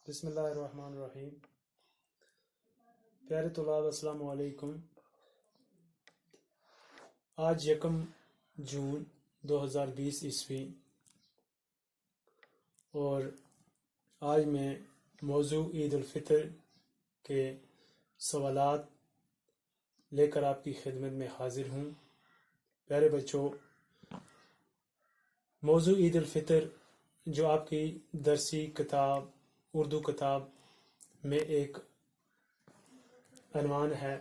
بسم اللہ الرحمن الرحیم۔ پیارے طلاب السلام علیکم۔ آج 1 جون 2020 عیسوی اور آج میں موضوع عید الفطر کے سوالات لے کر آپ کی خدمت میں حاضر ہوں۔ پیارے بچوں، موضوع عید الفطر جو آپ کی درسی کتاب اردو کتاب میں ایک عنوان ہے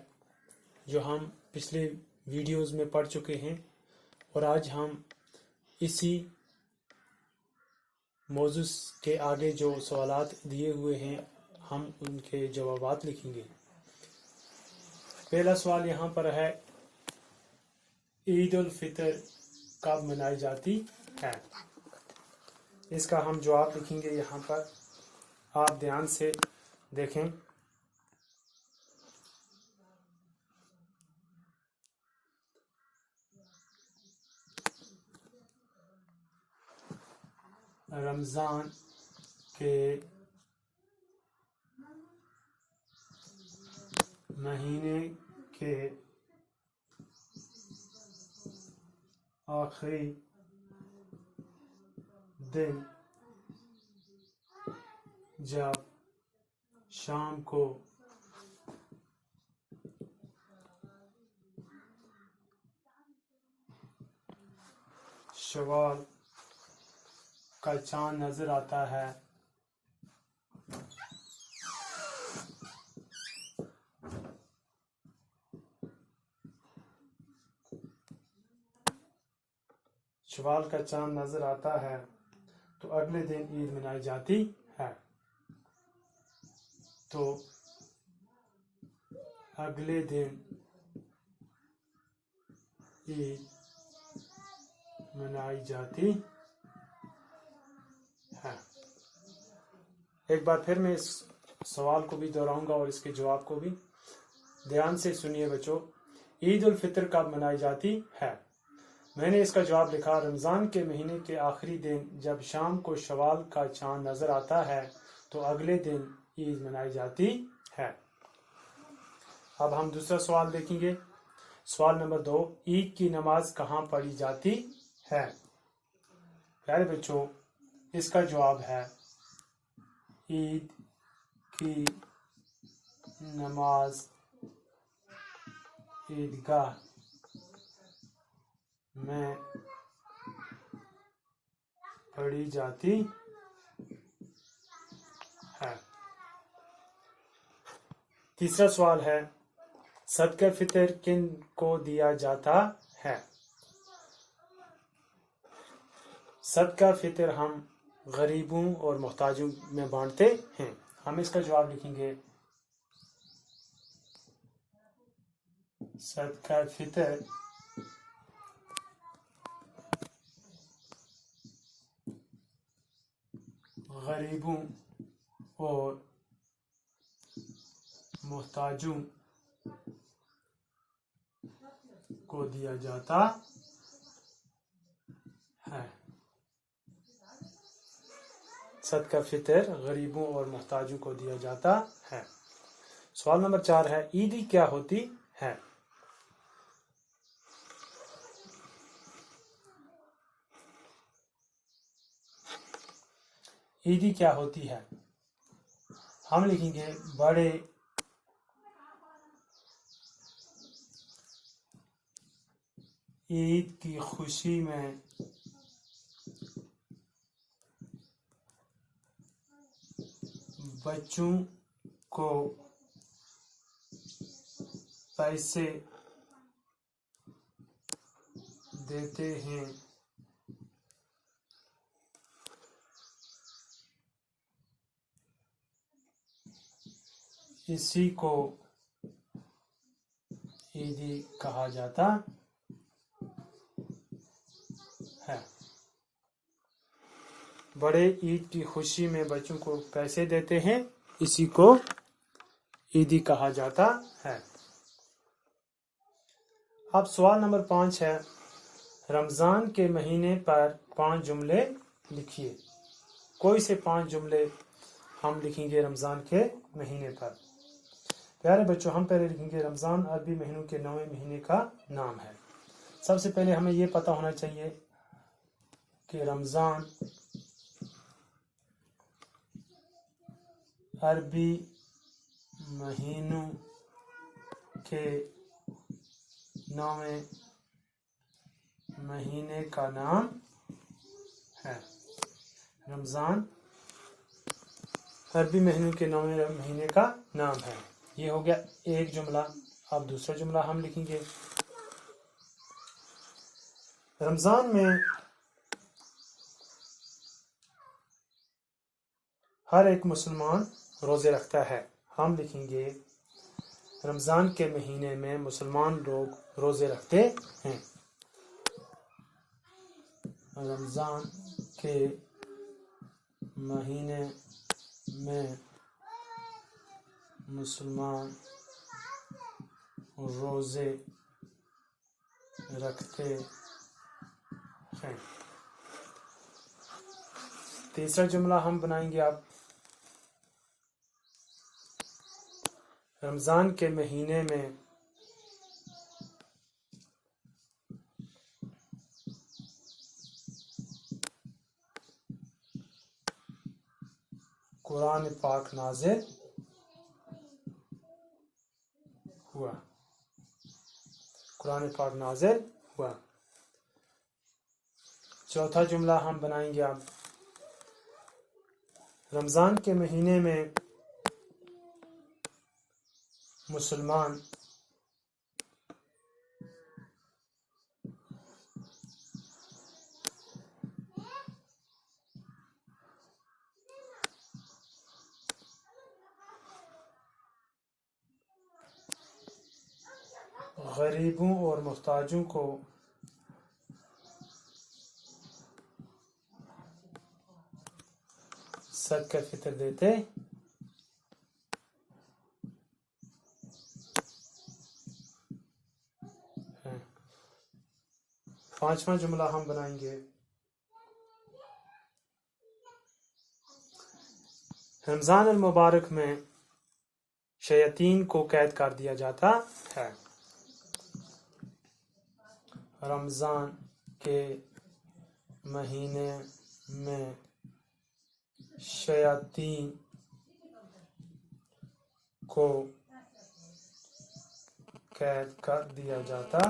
جو ہم پچھلے ویڈیوز میں پڑھ چکے ہیں، اور آج ہم اسی موضوع کے آگے جو سوالات دیے ہوئے ہیں ہم ان کے جوابات لکھیں گے۔ پہلا سوال یہاں پر ہے، عید الفطر کب منائی جاتی ہے؟ اس کا ہم جواب لکھیں گے یہاں پر، آپ دھیان سے دیکھیں۔ رمضان کے مہینے کے آخری دن جب شام کو شوال کا چاند نظر آتا ہے تو اگلے دن عید منائی جاتی ہے۔ تو اگلے دن عید منائی جاتی ہے۔ ایک بار پھر میں اس سوال کو بھی دہراؤں گا اور اس کے جواب کو بھی دھیان سے سنیے بچوں۔ عید الفطر کب منائی جاتی ہے؟ میں نے اس کا جواب لکھا، رمضان کے مہینے کے آخری دن جب شام کو شوال کا چاند نظر آتا ہے تو اگلے دن عید منائی جاتی ہے۔ اب ہم دوسرا سوال دیکھیں گے۔ سوال نمبر 2، عید کی نماز کہاں پڑھی جاتی ہے؟ پیارے بچوں، اس کا جواب ہے، عید کی نماز عیدگاہ میں پڑھی جاتی ہے۔ تیسرا سوال ہے، صدقہ فطر کن کو دیا جاتا ہے؟ صدقہ فطر ہم غریبوں اور محتاجوں میں بانٹتے ہیں۔ ہم اس کا جواب لکھیں گے، صدقہ فطر غریبوں اور محتاجوں کو دیا جاتا ہے۔ صدقہ فطر غریبوں اور محتاجوں کو دیا جاتا ہے۔ سوال نمبر 4 ہے، عیدی کیا ہوتی ہے؟ عیدی کیا ہوتی ہے؟ ہم لکھیں گے، بڑے عید کی خوشی میں بچوں کو پیسے دیتے ہیں۔ اسی کو عیدی کہا جاتا ہے۔ بڑے عید کی خوشی میں بچوں کو پیسے دیتے ہیں، اسی کو عیدی کہا جاتا ہے۔ اب سوال نمبر 5 ہے، رمضان کے مہینے پر 5 جملے لکھیے۔ کوئی سے 5 جملے ہم لکھیں گے رمضان کے مہینے پر. پیارے بچوں ہم پہلے لکھیں گے رمضان عربی مہینوں کے 9ویں مہینے کا نام ہے. سب سے پہلے ہمیں یہ پتہ ہونا چاہیے کہ رمضان عربی مہینوں کے 9ویں مہینے کا نام ہے. رمضان عربی مہینوں کے 9ویں مہینے کا نام ہے. یہ ہو گیا ایک جملہ. اب دوسرا جملہ ہم لکھیں گے. رمضان میں ہر ایک مسلمان روزے رکھتا ہے. ہم لکھیں گے رمضان کے مہینے میں مسلمان لوگ روزے رکھتے ہیں. رمضان کے مہینے میں مسلمان روزے رکھتے ہیں. تیسرا جملہ ہم بنائیں گے. اب رمضان کے مہینے میں قرآن پاک نازل ہوا. قرآن پاک نازل ہوا. چوتھا جملہ ہم بنائیں گے. اب رمضان کے مہینے میں مسلمان غریبوں اور محتاجوں کو صدقہ فطر دیتے ہیں. پانچواں جملہ ہم بنائیں گے. رمضان المبارک میں شیاطین کو قید کر دیا جاتا ہے. رمضان کے مہینے میں شیاطین کو قید کر دیا جاتا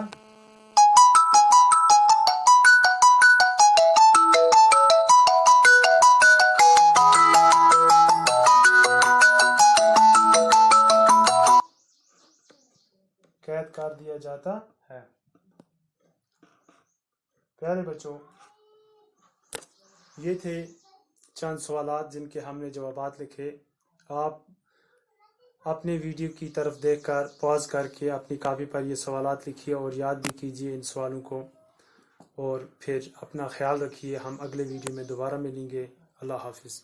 ہے. پیارے بچوں یہ تھے چند سوالات جن کے ہم نے جوابات لکھے. آپ اپنے ویڈیو کی طرف دیکھ کر پاز کر کے اپنی کاپی پر یہ سوالات لکھیے اور یاد بھی کیجیے ان سوالوں کو. اور پھر اپنا خیال رکھیے. ہم اگلے ویڈیو میں دوبارہ ملیں گے. اللہ حافظ.